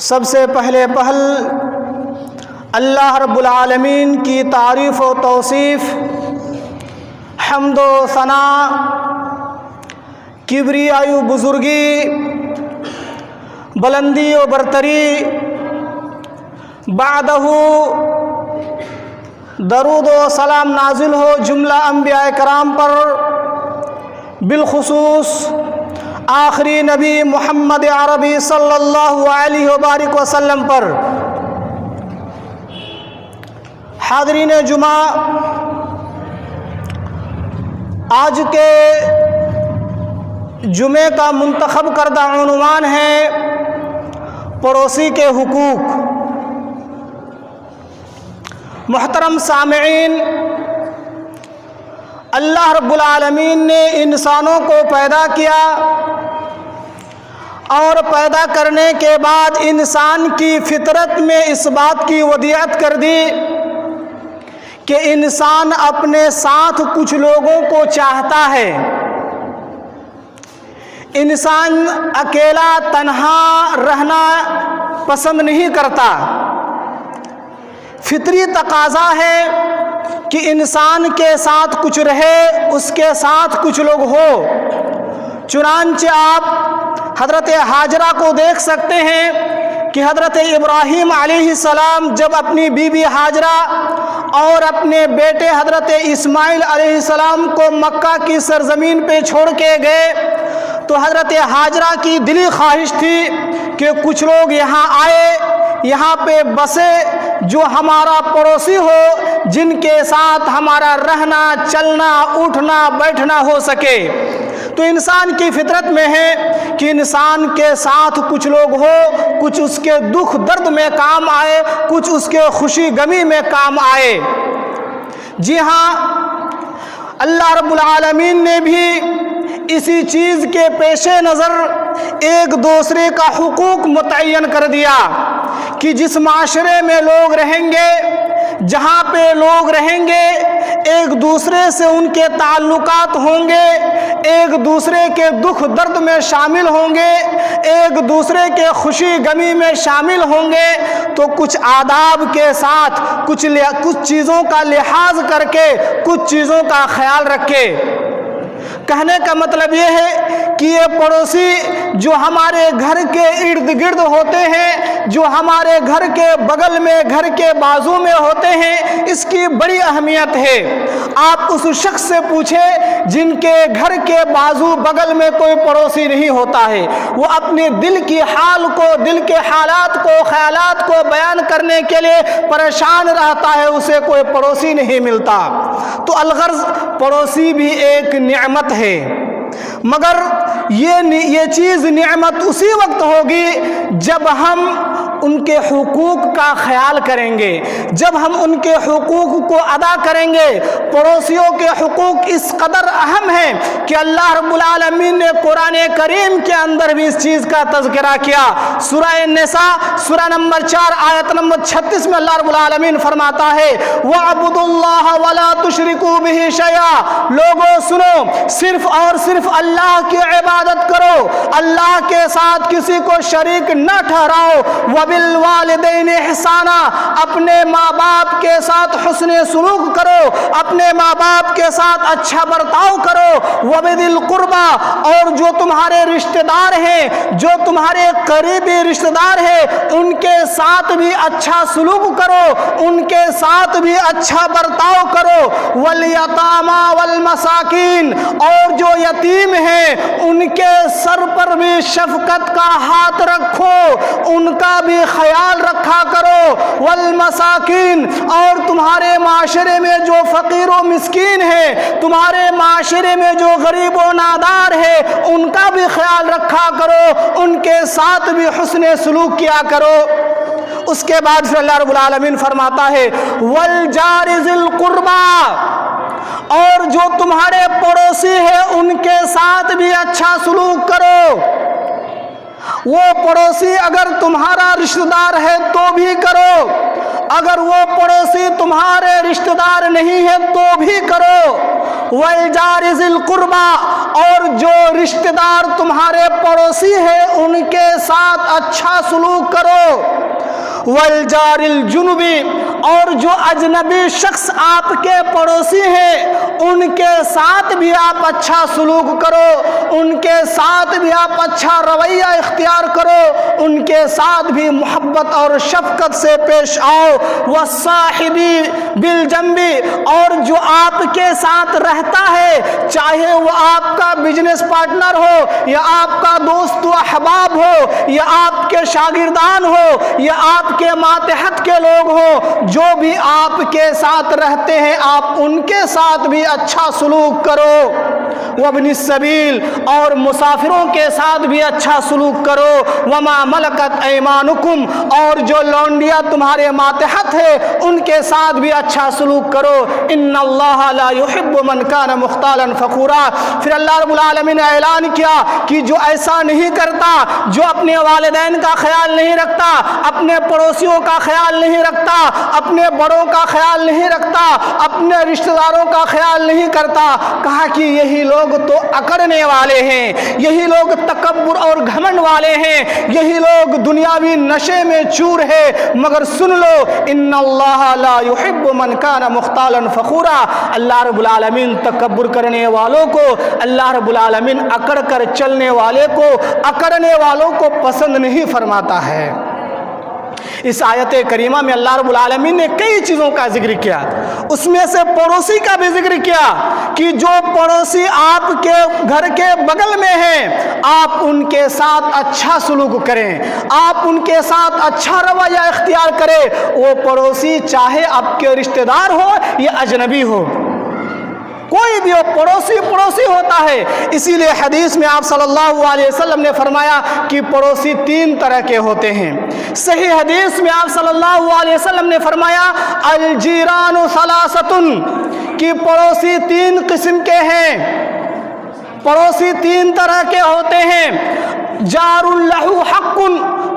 سب سے پہلے پہل اللہ رب العالمین کی تعریف و توصیف، حمد و ثنا، کبریائی و بزرگی، بلندی و برتری، بعدہ درود و سلام نازل ہو جملہ انبیاء کرام پر، بالخصوص آخری نبی محمد عربی صلی اللہ علیہ وبارک وسلم پر۔ حاضرین جمعہ، آج کے جمعے کا منتخب کردہ عنوان ہے پڑوسی کے حقوق۔ محترم سامعین، اللہ رب العالمین نے انسانوں کو پیدا کیا اور پیدا کرنے کے بعد انسان کی فطرت میں اس بات کی ودیعت کر دی کہ انسان اپنے ساتھ کچھ لوگوں کو چاہتا ہے۔ انسان اکیلا تنہا رہنا پسند نہیں کرتا۔ فطری تقاضا ہے کہ انسان کے ساتھ کچھ رہے، اس کے ساتھ کچھ لوگ ہو۔ چنانچہ آپ حضرت ہاجرہ کو دیکھ سکتے ہیں کہ حضرت ابراہیم علیہ السلام جب اپنی بیوی ہاجرہ اور اپنے بیٹے حضرت اسماعیل علیہ السلام کو مکہ کی سرزمین پہ چھوڑ کے گئے تو حضرت ہاجرہ کی دلی خواہش تھی کہ کچھ لوگ یہاں آئے، یہاں پہ بسے، جو ہمارا پڑوسی ہو، جن کے ساتھ ہمارا رہنا، چلنا، اٹھنا، بیٹھنا ہو سکے۔ تو انسان کی فطرت میں ہے کہ انسان کے ساتھ کچھ لوگ ہو، کچھ اس کے دکھ درد میں کام آئے، کچھ اس کے خوشی غمی میں کام آئے۔ جی ہاں، اللہ رب العالمین نے بھی اسی چیز کے پیش نظر ایک دوسرے کا حقوق متعین کر دیا کہ جس معاشرے میں لوگ رہیں گے، جہاں پہ لوگ رہیں گے، ایک دوسرے سے ان کے تعلقات ہوں گے، ایک دوسرے کے دکھ درد میں شامل ہوں گے، ایک دوسرے کے خوشی غمی میں شامل ہوں گے، تو کچھ آداب کے ساتھ کچھ چیزوں کا لحاظ کر کے، کچھ چیزوں کا خیال رکھے۔ کہنے کا مطلب یہ ہے کہ یہ پڑوسی جو ہمارے گھر کے ارد گرد ہوتے ہیں، جو ہمارے گھر کے بغل میں، گھر کے بازو میں ہوتے ہیں، اس کی بڑی اہمیت ہے۔ آپ اس شخص سے پوچھیں جن کے گھر کے بازو بغل میں کوئی پڑوسی نہیں ہوتا ہے، وہ اپنے دل کی حال کو، دل کے حالات کو، خیالات کو بیان کرنے کے لیے پریشان رہتا ہے، اسے کوئی پڑوسی نہیں ملتا۔ تو الغرض پڑوسی بھی ایک نعمت ہے، مگر یہ چیز نعمت اسی وقت ہوگی جب ہم ان کے حقوق کا خیال کریں گے، جب ہم ان کے حقوق کو ادا کریں گے۔ پڑوسیوں کے حقوق اس قدر اہم ہیں کہ اللہ رب العالمین نے قرآن کریم کے اندر بھی اس چیز کا تذکرہ کیا۔ سورہ النساء سورہ نمبر 4 آیت نمبر 36 میں اللہ رب العالمین فرماتا ہے وَاعْبُدُوا اللَّهَ وَلَا تُشْرِكُوا بِهِ شَيْئًا، لوگوں سنو، صرف اور صرف اللہ کی عبادت کرو، اللہ کے ساتھ کسی کو شریک نہ ٹھہراؤ۔ وَبِالْوَالِدَيْنِ احسانا، اپنے ماں باپ کے ساتھ حسن سلوک کرو، اپنے ماں باپ کے ساتھ اچھا برتاؤ کرو۔ وَبِذِي الْقُرْبَى، اور جو تمہارے رشتہ دار ہیں، جو تمہارے قریبی رشتہ دار ہیں، ان کے ساتھ بھی اچھا سلوک کرو، ان کے ساتھ بھی اچھا برتاؤ کرو۔ وَالْيَتَامَى وَالْمَسَاكِينَ، اور جو یتیم ہیں ان کے سر پر بھی شفقت کا ہاتھ رکھو، ان کا بھی خیال رکھا کرو۔ والمساکین، اور تمہارے معاشرے میں جو فقیر و مسکین ہے، تمہارے معاشرے میں جو غریب و نادار ہے، ان کا بھی خیال رکھا کرو، ان کے ساتھ بھی حسن سلوک کیا کرو۔ اس کے بعد پھر اللہ رب العالمین فرماتا ہے والجار ذی القربى، اور جو تمہارے پڑوسی ہے ان کے ساتھ بھی اچھا سلوک کرو۔ وہ پڑوسی اگر تمہارا رشتہ دار ہے تو بھی کرو، اگر وہ پڑوسی تمہارے رشتہ دار نہیں ہے تو بھی کرو، والجار ذی القربى، اور جو رشتہ دار تمہارے پڑوسی ہے ان کے ساتھ اچھا سلوک کرو، والجار الجنبی، اور جو اجنبی شخص آپ کے پڑوسی ہیں ان کے ساتھ بھی آپ اچھا سلوک کرو، ان کے ساتھ بھی آپ اچھا رویہ اختیار کرو، ان کے ساتھ بھی محبت اور شفقت سے پیش آؤ، والصاحبی بالجنبی، اور جو آپ کے ساتھ رہتا ہے چاہے وہ آپ کا بزنس پارٹنر ہو یا آپ کا دوست و احباب ہو یا آپ کے شاگردان ہو یا آپ کے ماتحت کے لوگ ہوں، جو بھی آپ کے ساتھ رہتے ہیں آپ ان کے ساتھ بھی اچھا سلوک کرو، وابن السبیل، اور مسافروں کے ساتھ بھی اچھا سلوک کرو، وما ملکت ایمانکم، اور جو لونڈیاں تمہارے ماتحت ہے ان کے ساتھ بھی اچھا سلوک کرو، ان اللہ لا يحب من کان مختالا فخورا۔ پھر اللہ رب العالمین نے اعلان کیا کہ جو ایسا نہیں کرتا، جو اپنے والدین کا خیال نہیں رکھتا، اپنے پڑوسیوں کا خیال نہیں رکھتا، اپنے بڑوں کا خیال نہیں رکھتا، اپنے رشتہ داروں کا خیال نہیں کرتا، کہا کہ یہی لوگ تو اکڑنے والے ہیں، یہی لوگ تکبر اور گھمنڈ والے ہیں، یہی لوگ دنیاوی نشے میں چور ہے، مگر سن لو ان اللہ لا يحب من کان مختالا فخورا، اللہ رب العالمین تکبر کرنے والوں کو، اللہ رب العالمین اکڑ کر چلنے والے کو، اکڑنے والوں کو پسند نہیں فرماتا ہے۔ اس آیت کریمہ میں اللہ رب العالمین نے کئی چیزوں کا ذکر کیا، اس میں سے پڑوسی کا بھی ذکر کیا کہ جو پڑوسی آپ کے گھر کے بغل میں ہیں آپ ان کے ساتھ اچھا سلوک کریں، آپ ان کے ساتھ اچھا رویہ اختیار کریں، وہ پڑوسی چاہے آپ کے رشتہ دار ہو یا اجنبی ہو، کوئی بھی ہو، پڑوسی پڑوسی ہوتا ہے۔ اسی لیے حدیث میں آپ صلی اللہ علیہ وسلم نے فرمایا کہ پڑوسی تین طرح کے ہوتے ہیں۔ صحیح حدیث میں آپ صلی اللہ علیہ وسلم نے فرمایا الجیران ثلاثۃ، کہ پڑوسی تین قسم کے ہیں، پڑوسی تین طرح کے ہوتے ہیں۔ جار لہ حق،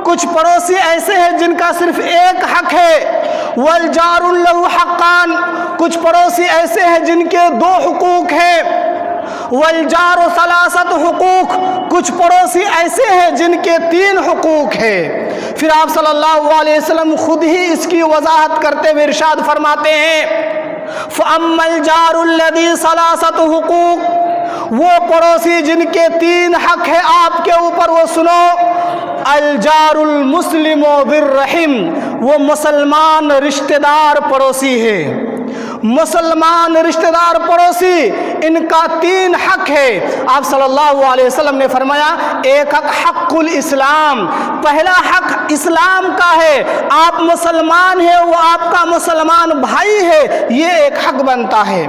کچھ پڑوسی ایسے ہیں جن کا صرف ایک حق ہے، والجار لہ حقان، کچھ پڑوسی ایسے ہیں جن کے دو حقوق ہیں، والجار ثلاثت حقوق، کچھ پڑوسی ایسے ہیں جن کے تین حقوق ہیں۔ پھر آپ صلی اللہ علیہ وسلم خود ہی اس کی وضاحت کرتے ہوئے ارشاد فرماتے ہیں فَأَمَّا الْجَارُ الَّذِي ثَلَاثَةُ حُقُوقٍ، وہ پڑوسی جن کے تین حق ہے آپ کے اوپر، وہ سنو، الجار المسلم ذی الرحم، وہ مسلمان رشتہ دار پڑوسی ہے، مسلمان رشتہ دار پڑوسی، ان کا تین حق ہے۔ آپ صلی اللہ علیہ وسلم نے فرمایا ایک حق حق الاسلام، پہلا حق اسلام کا ہے، آپ مسلمان ہیں، وہ آپ کا مسلمان بھائی ہے، یہ ایک حق بنتا ہے۔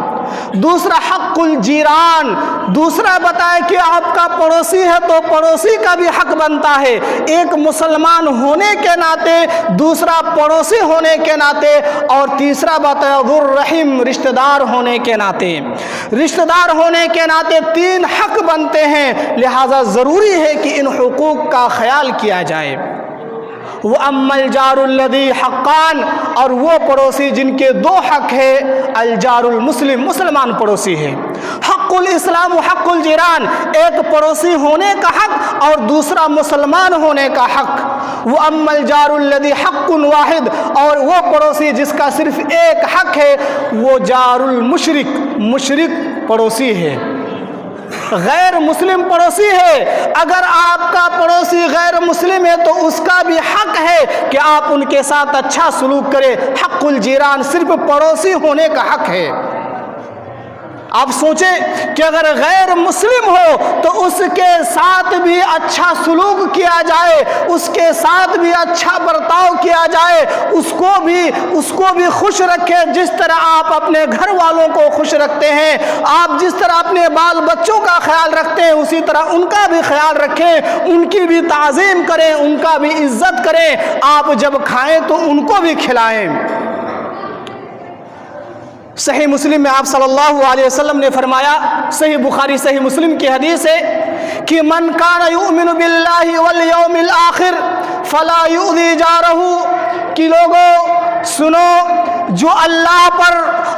دوسرا حق الجیران، دوسرا بتائے کہ آپ کا پڑوسی ہے تو پڑوسی کا بھی حق بنتا ہے، ایک مسلمان ہونے کے ناطے، دوسرا پڑوسی ہونے کے ناطے، اور تیسرا بتایا ذو الرحم، رشتہ دار ہونے کے ناطے، رشتہ دار ہونے کے ناطے تین حق بنتے ہیں، لہذا ضروری ہے کہ ان حقوق کا خیال کیا جائے۔ وَأَمَّا الْجَارُ الَّذِي حَقَّانِ، اور وہ پڑوسی جن کے دو حق ہے، الجار المسلم، مسلمان پڑوسی ہے، حق الاسلام و حق الجیران، ایک پڑوسی ہونے کا حق اور دوسرا مسلمان ہونے کا حق۔ وَأَمَّا الْجَارُ الَّذِي حَقٌّ وَاحِدٌ، اور وہ پڑوسی جس کا صرف ایک حق ہے، وہ جار المشرک، مشرک پڑوسی ہے، غیر مسلم پڑوسی ہے۔ اگر آپ کا پڑوسی غیر مسلم ہے تو اس کا بھی حق ہے کہ آپ ان کے ساتھ اچھا سلوک کریں۔ حق الجیران صرف پڑوسی ہونے کا حق ہے۔ آپ سوچیں کہ اگر غیر مسلم ہو تو اس کے ساتھ بھی اچھا سلوک کیا جائے، اس کے ساتھ بھی اچھا برتاؤ کیا جائے، اس کو بھی خوش رکھے، جس طرح آپ اپنے گھر والوں کو خوش رکھتے ہیں، آپ جس طرح اپنے بال بچوں کا خیال رکھتے ہیں اسی طرح ان کا بھی خیال رکھیں، ان کی بھی تعظیم کریں، ان کا بھی عزت کریں، آپ جب کھائیں تو ان کو بھی کھلائیں۔ صحیح مسلم میں آپ صلی اللہ علیہ وسلم نے فرمایا، صحیح بخاری صحیح مسلم کی حدیث ہے کہ من کان یؤمن باللہ والیوم الآخر فلا یؤذی جارہ، کہ لوگوں سنو جو اللہ پر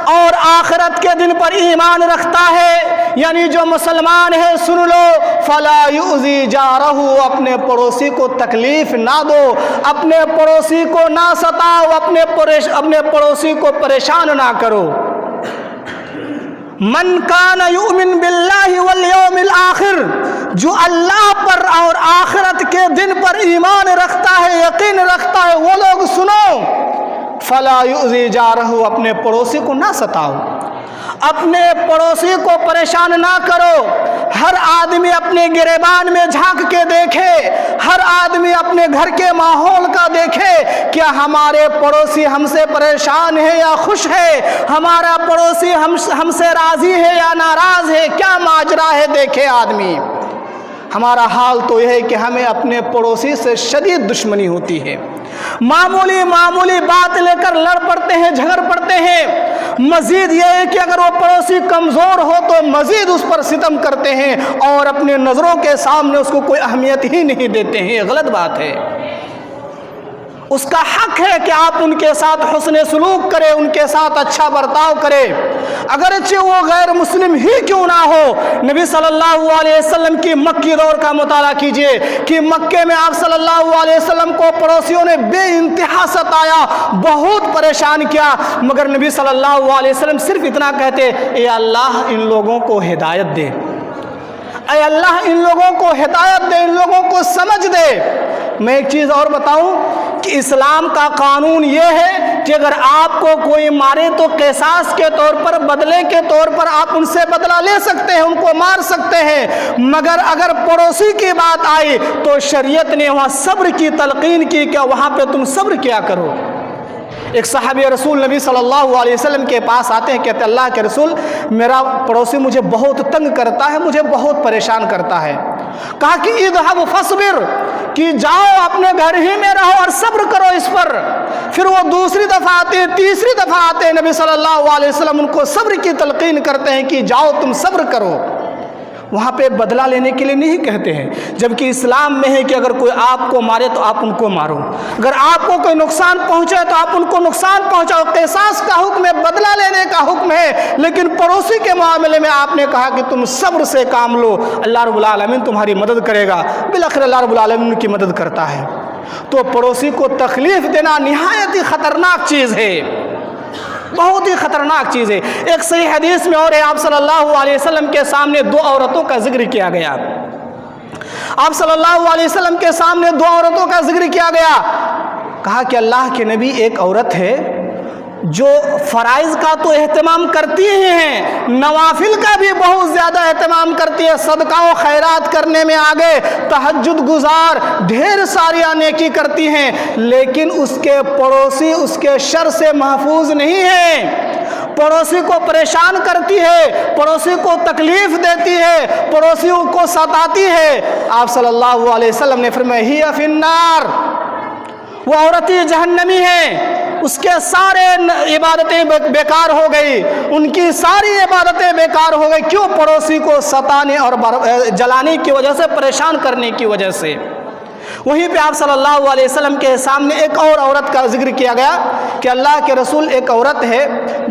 اور آخرت کے دن پر ایمان رکھتا ہے یعنی جو مسلمان ہے سن لو فلا یؤذی جارہ اپنے پڑوسی کو تکلیف نہ دو اپنے پڑوسی کو نہ ستاؤ اپنے پڑوسی کو پریشان نہ کرو من کان یؤمن باللہ والیوم الآخر جو اللہ پر اور آخرت کے دن پر ایمان رکھتا ہے یقین رکھتا ہے وہ لوگ سنو فلا یؤذی جارہ اپنے پڑوسی کو نہ ستاؤ اپنے پڑوسی کو پریشان نہ کرو ہر آدمی اپنے گریبان میں جھانک کے دیکھے ہر آدمی اپنے گھر کے ماحول کا دیکھے کیا ہمارے پڑوسی ہم سے پریشان ہے یا خوش ہے ہمارا پڑوسی ہم سے راضی ہے یا ناراض ہے کیا ماجرا ہے دیکھے آدمی ہمارا حال تو یہ ہے کہ ہمیں اپنے پڑوسی سے شدید دشمنی ہوتی ہے معمولی بات لے کر لڑ پڑتے ہیں جھگڑ پڑتے ہیں مزید یہ ہے کہ اگر وہ پڑوسی کمزور ہو تو مزید اس پر ستم کرتے ہیں اور اپنے نظروں کے سامنے اس کو کوئی اہمیت ہی نہیں دیتے ہیں یہ غلط بات ہے اس کا حق ہے کہ آپ ان کے ساتھ حسن سلوک کریں ان کے ساتھ اچھا برتاؤ کریں اگرچہ وہ غیر مسلم ہی کیوں نہ ہو نبی صلی اللہ علیہ وسلم کی مکی دور کا مطالعہ کیجئے کہ مکے میں آپ صلی اللہ علیہ وسلم کو پڑوسیوں نے بے انتہا ستایا بہت پریشان کیا مگر نبی صلی اللہ علیہ وسلم صرف اتنا کہتے اے اللہ ان لوگوں کو ہدایت دے اے اللہ ان لوگوں کو ہدایت دے ان لوگوں کو سمجھ دے میں ایک چیز اور بتاؤں کہ اسلام کا قانون یہ ہے کہ اگر آپ کو کوئی مارے تو قصاص کے طور پر بدلے کے طور پر آپ ان سے بدلہ لے سکتے ہیں ان کو مار سکتے ہیں مگر اگر پڑوسی کی بات آئی تو شریعت نے وہاں صبر کی تلقین کی کہ وہاں پہ تم صبر کیا کرو ایک صحابی رسول نبی صلی اللہ علیہ وسلم کے پاس آتے ہیں کہتے اللہ کے رسول میرا پڑوسی مجھے بہت تنگ کرتا ہے مجھے بہت پریشان کرتا ہے کہا کہ اذهب فاصبر کہ جاؤ اپنے گھر ہی میں رہو اور صبر کرو اس پر پھر وہ دوسری دفعہ آتے تیسری دفعہ آتے نبی صلی اللہ علیہ وسلم ان کو صبر کی تلقین کرتے ہیں کہ جاؤ تم صبر کرو وہاں پہ بدلہ لینے کے لیے نہیں کہتے ہیں جبکہ اسلام میں ہے کہ اگر کوئی آپ کو مارے تو آپ ان کو مارو اگر آپ کو کوئی نقصان پہنچے تو آپ ان کو نقصان پہنچاؤ قصاص کا حکم ہے بدلہ لینے کا حکم ہے لیکن پڑوسی کے معاملے میں آپ نے کہا کہ تم صبر سے کام لو اللہ رب العالمین تمہاری مدد کرے گا بالآخر اللہ رب العالمین کی مدد کرتا ہے تو پڑوسی کو تکلیف دینا نہایت ہی خطرناک چیز ہے بہت ہی خطرناک چیز ہے ایک صحیح حدیث میں اور آپ صلی اللہ علیہ وسلم کے سامنے دو عورتوں کا ذکر کیا گیا آپ صلی اللہ علیہ وسلم کے سامنے دو عورتوں کا ذکر کیا گیا کہا کہ اللہ کے نبی ایک عورت ہے جو فرائض کا تو اہتمام کرتی ہی ہیں نوافل کا بھی بہت زیادہ اہتمام کرتی ہے صدقہ و خیرات کرنے میں آگے تہجد گزار ڈھیر ساری نیکی کرتی ہیں لیکن اس کے پڑوسی اس کے شر سے محفوظ نہیں ہیں پڑوسی کو پریشان کرتی ہے پڑوسی کو تکلیف دیتی ہے پڑوسیوں کو ستاتی ہے آپ صلی اللہ علیہ وسلم نے فرمایا ہی فی النار وہ عورت جہنمی ہے اس کے سارے عبادتیں بیکار ہو گئی ان کی ساری عبادتیں بیکار ہو گئی کیوں پڑوسی کو ستانے اور جلانے کی وجہ سے پریشان کرنے کی وجہ سے وہیں پہ آپ صلی اللہ علیہ وسلم کے سامنے ایک اور عورت کا ذکر کیا گیا کہ اللہ کے رسول ایک عورت ہے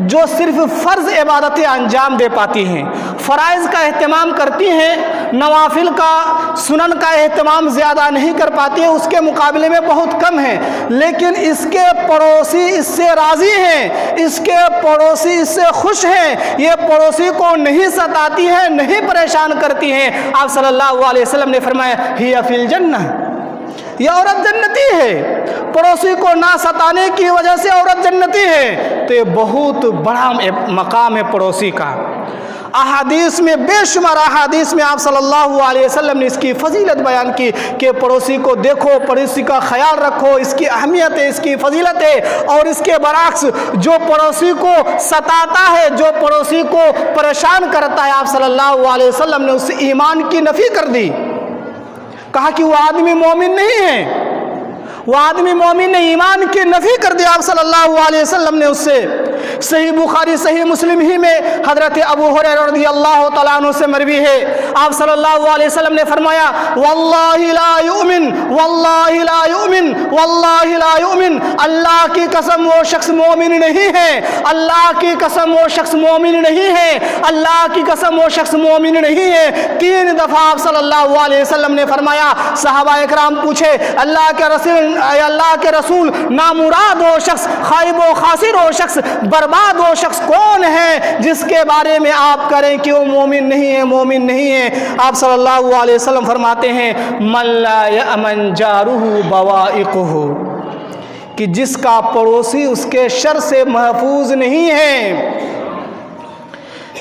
جو صرف فرض عبادتیں انجام دے پاتی ہیں فرائض کا اہتمام کرتی ہیں نوافل کا سنن کا اہتمام زیادہ نہیں کر پاتی ہے اس کے مقابلے میں بہت کم ہے لیکن اس کے پڑوسی اس سے راضی ہیں اس کے پڑوسی اس سے خوش ہیں یہ پڑوسی کو نہیں ستاتی ہے نہیں پریشان کرتی ہیں آپ صلی اللہ علیہ وسلم نے فرمایا ہی فی الجنہ یہ عورت جنتی ہے پڑوسی کو نہ ستانے کی وجہ سے عورت جنتی ہے تو یہ بہت بڑا مقام ہے پڑوسی کا احادیث میں بے شمار احادیث میں آپ صلی اللہ علیہ وسلم نے اس کی فضیلت بیان کی کہ پڑوسی کو دیکھو پڑوسی کا خیال رکھو اس کی اہمیت ہے اس کی فضیلت ہے اور اس کے برعکس جو پڑوسی کو ستاتا ہے جو پڑوسی کو پریشان کرتا ہے آپ صلی اللہ علیہ وسلم نے اس سے ایمان کی نفی کر دی کہا کہ وہ آدمی مومن نہیں ہے وہ آدمی مومن نے ایمان کی نفی کر دیا آپ صلی اللہ علیہ وسلم نے اس سے صحیح بخاری صحیح مسلم ہی میں حضرت ابو ہریرہ رضی اللہ تعالیٰ عنہ سے مروی ہے، آپ صلی اللہ علیہ وسلم نے فرمایا واللہ لا یؤمن واللہ لا یؤمن واللہ لا یؤمن، اللہ کی قسم وہ شخص مومن نہیں ہے، اللہ کی قسم وہ شخص مومن نہیں ہے، اللہ کی قسم وہ شخص مومن نہیں ہے۔ 3 دفعہ آپ صلی اللہ علیہ وسلم نے فرمایا۔ صحابہ اکرام پوچھے اللہ کے رسول نامراد وہ شخص، خائب و خاسر وہ شخص، برباد وہ شخص کون ہے جس کے بارے میں آپ کریں کہ وہ مومن نہیں ہے، مومن نہیں ہے؟ آپ صلی اللہ علیہ وسلم فرماتے ہیں من لا یأمن جارہ بوائقہ، کہ جس کا پڑوسی اس کے شر سے محفوظ نہیں ہے،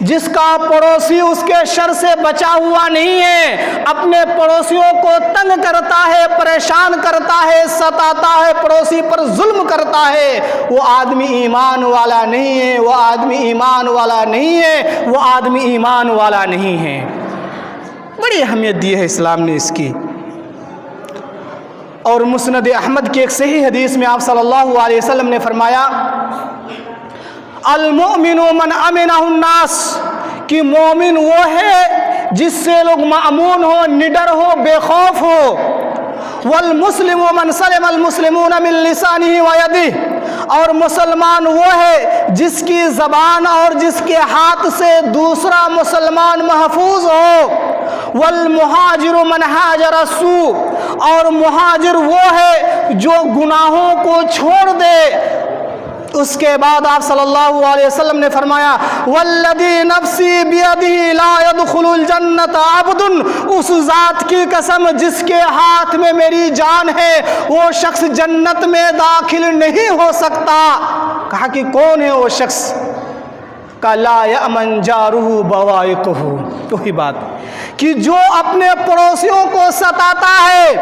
جس کا پڑوسی اس کے شر سے بچا ہوا نہیں ہے، اپنے پڑوسیوں کو تنگ کرتا ہے، پریشان کرتا ہے، ستاتا ہے، پڑوسی پر ظلم کرتا ہے، وہ آدمی ایمان والا نہیں ہے، وہ آدمی ایمان والا نہیں ہے، وہ آدمی ایمان والا نہیں ہے۔ بڑی اہمیت دی ہے اسلام نے اس کی۔ اور مسند احمد کی ایک صحیح حدیث میں آپ صلی اللہ علیہ وسلم نے فرمایا المؤمن من امنہ الناس، کہ مومن وہ ہے جس سے لوگ مأمون ہو، نڈر ہو، بے خوف ہو۔ والمسلم من سلم المسلمون من لسانہ ویدہ، اور مسلمان وہ ہے جس کی زبان اور جس کے ہاتھ سے دوسرا مسلمان محفوظ ہو۔ والمہاجر من ہاجر السوء، اور مہاجر وہ ہے جو گناہوں کو چھوڑ دے۔ اس کے بعد آپ صلی اللہ علیہ وسلم نے فرمایا والذی نفسی بیدہ لا يدخل الجنت عبد، اس ذات کی قسم جس کے ہاتھ میں میری جان ہے، وہ شخص جنت میں داخل نہیں ہو سکتا۔ کہا کہ کون ہے وہ شخص؟ کہ لا یأمن جارہ بوائقہ، وہی بات کہ جو اپنے پڑوسیوں کو ستاتا ہے،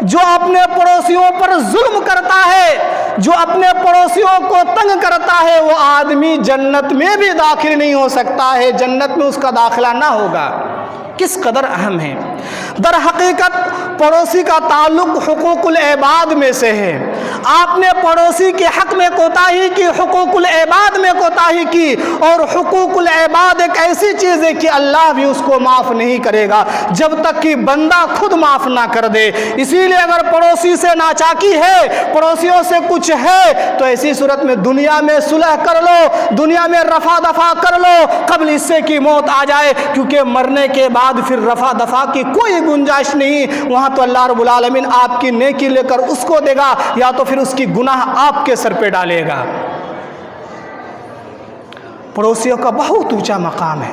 جو اپنے پڑوسیوں پر ظلم کرتا ہے، جو اپنے پڑوسیوں کو تنگ کرتا ہے، وہ آدمی جنت میں بھی داخل نہیں ہو سکتا ہے، جنت میں اس کا داخلہ نہ ہوگا۔ کس قدر اہم ہے۔ در حقیقت پڑوسی کا تعلق حقوق العباد میں سے ہے۔ آپ نے پڑوسی کے حق میں کوتاہی کی، حقوق العباد میں کوتاہی کی، اور حقوق العباد ایک ایسی چیز ہے کہ اللہ بھی اس کو معاف نہیں کرے گا جب تک کہ بندہ خود معاف نہ کر دے۔ اسی لیے اگر پڑوسی سے ناچاکی ہے، پڑوسیوں سے کچھ ہے، تو ایسی صورت میں دنیا میں صلح کر لو، دنیا میں رفع دفع کر لو قبل اس سے کہ موت آ جائے، کیونکہ مرنے کے بعد پھر رفع دفع کی کوئی گنجائش نہیں۔ وہاں تو اللہ رب العالمین آپ کی نیکی لے کر اس کو دے گا، یا تو پھر اس کی گناہ آپ کے سر پہ ڈالے گا۔ پڑوسیوں کا بہت اونچا مقام ہے،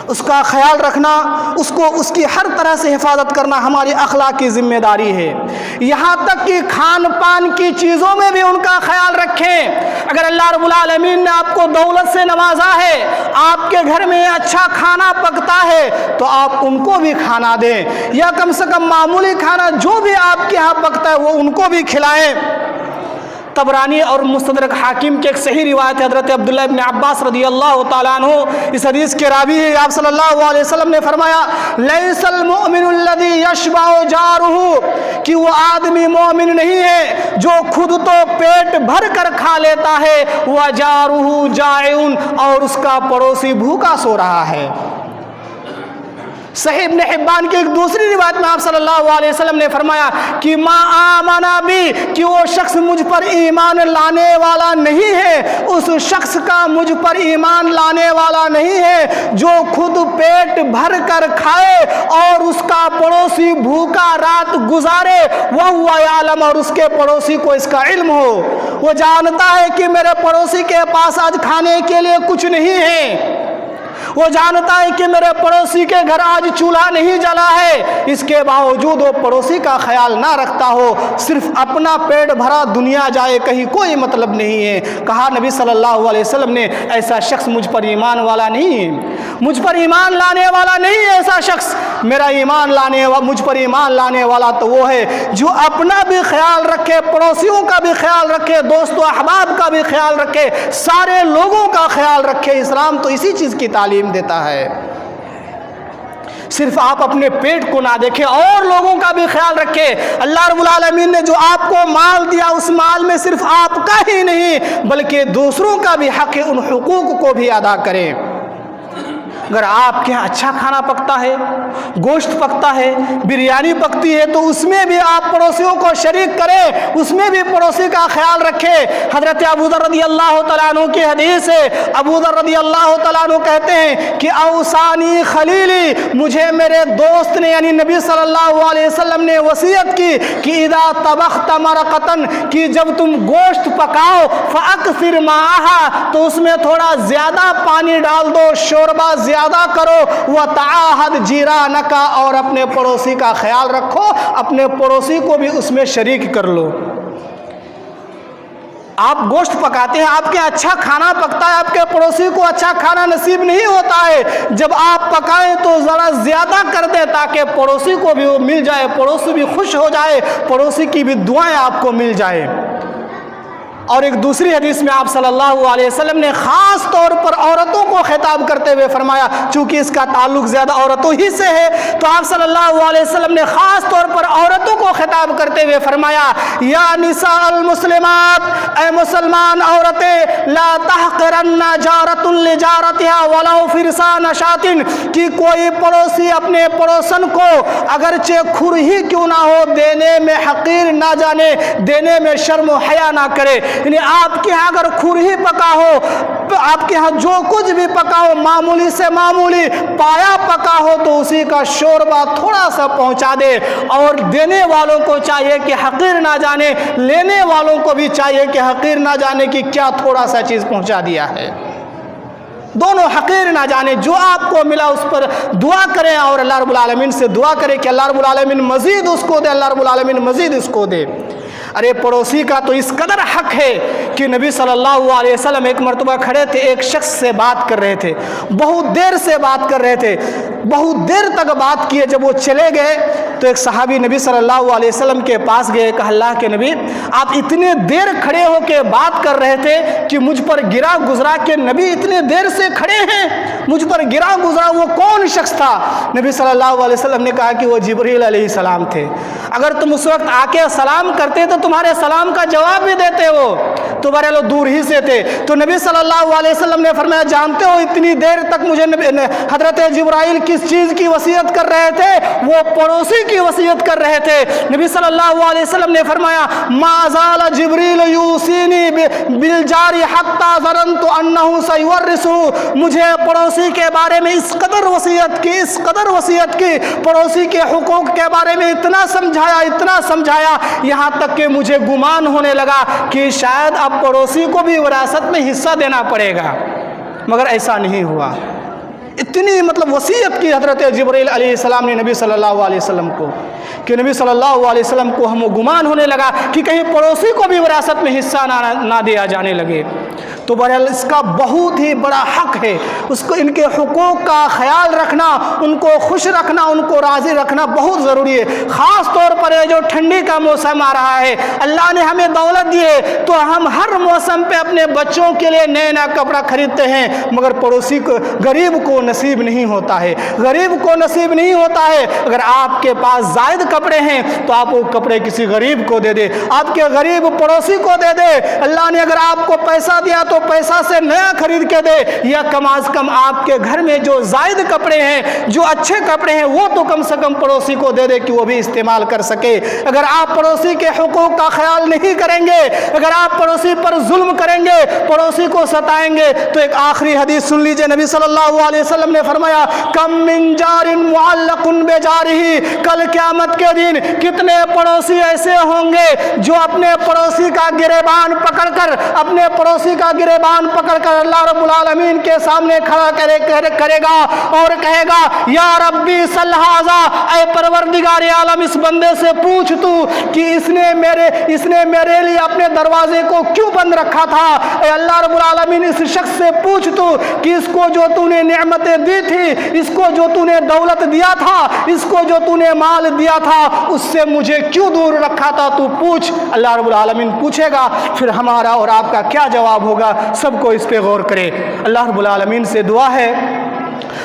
اس کا خیال رکھنا، اس کی ہر طرح سے حفاظت کرنا ہماری اخلاقی ذمہ داری ہے۔ یہاں تک کہ کھان پان کی چیزوں میں بھی ان کا خیال رکھیں۔ اگر اللہ رب العالمین نے آپ کو دولت سے نوازا ہے، آپ کے گھر میں اچھا کھانا پکتا ہے، تو آپ ان کو بھی کھانا دیں، یا کم سے کم معمولی کھانا جو بھی آپ کے ہاں پکتا ہے وہ ان کو بھی کھلائیں۔ طبرانی اور مستدرک حاکم کے ایک صحیح روایت ہے، حضرت عبداللہ ابن عباس رضی اللہ تعالیٰ عنہ اس حدیث کے راوی ہے، آپ صلی اللہ علیہ وسلم نے فرمایا لیس المؤمن الذی یشبع جارہ، کہ وہ آدمی مومن نہیں ہے جو خود تو پیٹ بھر کر کھا لیتا ہے، وجارہ جائع، اور اس کا پڑوسی بھوکا سو رہا ہے۔ صحیح ابن حبان کی ایک دوسری روایت میں آپ صلی اللہ علیہ وسلم نے فرمایا کہ ما آمنا بی، کہ وہ شخص مجھ پر ایمان لانے والا نہیں ہے، اس شخص کا مجھ پر ایمان لانے والا نہیں ہے جو خود پیٹ بھر کر کھائے اور اس کا پڑوسی بھوکا رات گزارے، وَهُوَ يَعْلَمُ، اور اس کے پڑوسی کو اس کا علم ہو، وہ جانتا ہے کہ میرے پڑوسی کے پاس آج کھانے کے لیے کچھ نہیں ہے، وہ جانتا ہے کہ میرے پڑوسی کے گھر آج چولہا نہیں جلا ہے، اس کے باوجود وہ پڑوسی کا خیال نہ رکھتا ہو، صرف اپنا پیٹ بھرا دنیا جائے، کہیں کوئی مطلب نہیں ہے۔ کہا نبی صلی اللہ علیہ وسلم نے ایسا شخص مجھ پر ایمان والا نہیں ہے، مجھ پر ایمان لانے والا نہیں ہے ایسا شخص، مجھ پر ایمان لانے والا تو وہ ہے جو اپنا بھی خیال رکھے، پڑوسیوں کا بھی خیال رکھے، دوست و احباب کا بھی خیال رکھے، سارے لوگوں کا خیال رکھے۔ اسلام تو اسی چیز کی تعلیم دیتا ہے۔ صرف آپ اپنے پیٹ کو نہ دیکھیں، اور لوگوں کا بھی خیال رکھیں۔ اللہ رب العالمین نے جو آپ کو مال دیا، اس مال میں صرف آپ کا ہی نہیں بلکہ دوسروں کا بھی حق ہے، ان حقوق کو بھی ادا کریں۔ اگر آپ کے یہاں اچھا کھانا پکتا ہے، گوشت پکتا ہے، بریانی پکتی ہے، تو اس میں بھی آپ پڑوسیوں کو شریک کریں، اس میں بھی پڑوسی کا خیال رکھیں۔ حضرت ابو ذر رضی اللہ تعالیٰ عنہ کی حدیث ہے، ابو ذر رضی اللہ تعالیٰ عنہ کہتے ہیں کہ اوصانی خلیلی، مجھے میرے دوست نے یعنی نبی صلی اللہ علیہ وسلم نے وصیت کی کہ اذا طبخت مرقتن، کہ جب تم گوشت پکاؤ فاکثر ماءھا، تو اس میں تھوڑا زیادہ پانی ڈال دو، شوربہ زیادہ کرو، وتعاہد جیرانک، اور اپنے پڑوسی کا خیال رکھو، اپنے پڑوسی کو بھی اس میں شریک کر لو۔ آپ گوشت پکاتے ہیں، آپ کے اچھا کھانا پکتا ہے، آپ کے پڑوسی کو اچھا کھانا نصیب نہیں ہوتا ہے، جب آپ پکائیں تو ذرا زیادہ کر دیں تاکہ پڑوسی کو بھی وہ مل جائے، پڑوسی بھی خوش ہو جائے، پڑوسی کی بھی دعائیں آپ کو مل جائے۔ اور ایک دوسری حدیث میں آپ صلی اللہ علیہ وسلم نے خاص طور پر عورتوں کو خطاب کرتے ہوئے فرمایا، چونکہ اس کا تعلق زیادہ عورتوں ہی سے ہے، تو آپ صلی اللہ علیہ وسلم نے خاص طور پر عورتوں کو خطاب کرتے ہوئے فرمایا، یا نساء المسلمات، اے مسلمان عورتیں، لا تحقرن جارۃ لجارتها ولو فرسان شاۃ، کہ کوئی پڑوسی اپنے پڑوسن کو اگرچہ کھر ہی کیوں نہ ہو دینے میں حقیر نہ جانے، دینے میں شرم و حیا نہ کرے۔ یعنی آپ کے ہاں اگر کھر ہی پکا ہو، آپ کے ہاں جو کچھ بھی پکا ہو، معمولی سے معمولی پایا پکا ہو، تو اسی کا شوربہ تھوڑا سا پہنچا دے، اور دینے والوں کو چاہیے کہ حقیر نہ جانے، لینے والوں کو بھی چاہیے کہ حقیر نہ جانے کہ کیا تھوڑا سا چیز پہنچا دیا ہے۔ دونوں حقیر نہ جانے، جو آپ کو ملا اس پر دعا کریں، اور اللہ رب العالمین سے دعا کریں کہ اللہ رب العالمین مزید اس کو دے، اللہ رب العالمین مزید اس کو دے۔ ارے پڑوسی کا تو اس قدر حق ہے کہ نبی صلی اللہ علیہ وسلم ایک مرتبہ کھڑے تھے، ایک شخص سے بات کر رہے تھے، بہت دیر سے بات کر رہے تھے، بہت دیر تک بات کیے، جب وہ چلے گئے تو ایک صحابی نبی صلی اللہ علیہ وسلم کے پاس گئے، کہا اللہ کے نبی آپ اتنے دیر کھڑے ہو کے بات کر رہے تھے کہ مجھ پر گرا گزرا کہ نبی اتنے دیر سے کھڑے ہیں، مجھ پر گرا گزرا، وہ کون شخص تھا؟ نبی صلی اللہ علیہ وسلم نے کہا کہ وہ جبریل علیہ السلام تھے، اگر تم اس وقت آ کے سلام کرتے تو تمہارے سلام کا جواب بھی دیتے، وہ تمہارے لوگ دور ہی سے تھے۔ تو نبی صلی اللہ علیہ وسلم نے فرمایا جانتے ہو اتنی دیر تک مجھے حضرت جبرائیل کس چیز کی وصیت کر رہے تھے؟ وہ پڑوسی کی وصیت کر رہے تھے۔ نبی صلی اللہ علیہ وسلم نے فرمایا ما زال جبریل یوصینی بالجار حتی ظننت انہ سیورثہ، مجھے پڑوسی کے بارے میں اس قدر وصیت کی، پڑوسی کے حقوق کے بارے میں اتنا سمجھایا یہاں تک کہ مجھے گمان ہونے لگا کہ شاید اب پڑوسی کو بھی وراثت میں حصہ دینا پڑے گا، مگر ایسا نہیں ہوا۔ اتنی وصیت کی حضرت جبرائیل علیہ السلام نے نبی صلی اللہ علیہ وسلم کو کہ نبی صلی اللہ علیہ وسلم کو ہم گمان ہونے لگا کہ کہیں پڑوسی کو بھی وراثت میں حصہ نہ دیا جانے لگے۔ تو بہرحال اس کا بہت ہی بڑا حق ہے، اس کو ان کے حقوق کا خیال رکھنا، ان کو خوش رکھنا، ان کو راضی رکھنا بہت ضروری ہے۔ خاص طور پر یہ جو ٹھنڈی کا موسم آ رہا ہے، اللہ نے ہمیں دولت دی ہے تو ہم ہر موسم پہ اپنے بچوں کے لیے نیا کپڑا خریدتے ہیں، مگر پڑوسی کو غریب کو نصیب نہیں ہوتا ہے، غریب کو نصیب نہیں ہوتا ہے۔ اگر آپ کے پاس زائد کپڑے ہیں تو آپ وہ کپڑے کسی غریب کو دے دے، آپ کے غریب پڑوسی کو دے دے۔ اللہ نے اگر آپ کو پیسہ دیا تو پیسہ سے نیا خرید کے دے، یا کم از کم آپ کے گھر میں جو زائد کپڑے ہیں، جو اچھے کپڑے ہیں، وہ تو کم سے کم پڑوسی کو دے دے کہ وہ بھی استعمال کر سکے۔ اگر آپ پڑوسی کے حقوق کا خیال نہیں کریں گے، اگر آپ پڑوسی پر ظلم کریں گے، پڑوسی کو ستائیں گے، تو ایک آخری حدیث سن لیجئے، نبی صلی اللہ علیہ وسلم نے فرمایا کم من جار معلق بجارہ، کل قیامت کے دن کتنے پڑوسی ایسے ہوں گے جو اپنے پڑوسی کا گریبان پکڑ کر اللہ رب العالمین کے سامنے کھڑا کرے گا اور کہے گا یا ربی صل ھذا، اے پروردگار عالم اس بندے سے پوچھ تو کہ اس نے میرے لیے اپنے دروازے کو کیوں بند رکھا تھا۔ اے اللہ رب العالمین اس شخص سے پوچھ تو کہ اس کو جو تو نے نعمتیں دی تھی، اس کو جو تو نے دولت دیا تھا، اس کو جو تو نے مال دیا تھا، اس سے مجھے کیوں دور رکھا تھا، تو پوچھ۔ اللہ رب العالمین پوچھے گا، پھر ہمارا اور آپ کا کیا جواب ہوگا، سب کو اس پہ غور کرے۔ اللہ رب العالمین سے دعا ہے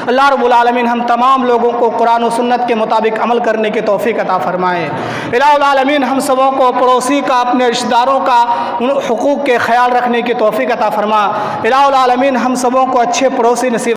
اللہ رب العالمین ہم تمام لوگوں کو قرآن و سنت کے مطابق عمل کرنے کی توفیق عطا فرمائے۔ الہ العالمین ہم سبوں کو پڑوسی کا، اپنے رشتہ داروں کا حقوق کے خیال رکھنے کی توفیق عطا فرما۔ الہ العالمین ہم سبوں کو اچھے پڑوسی نصیب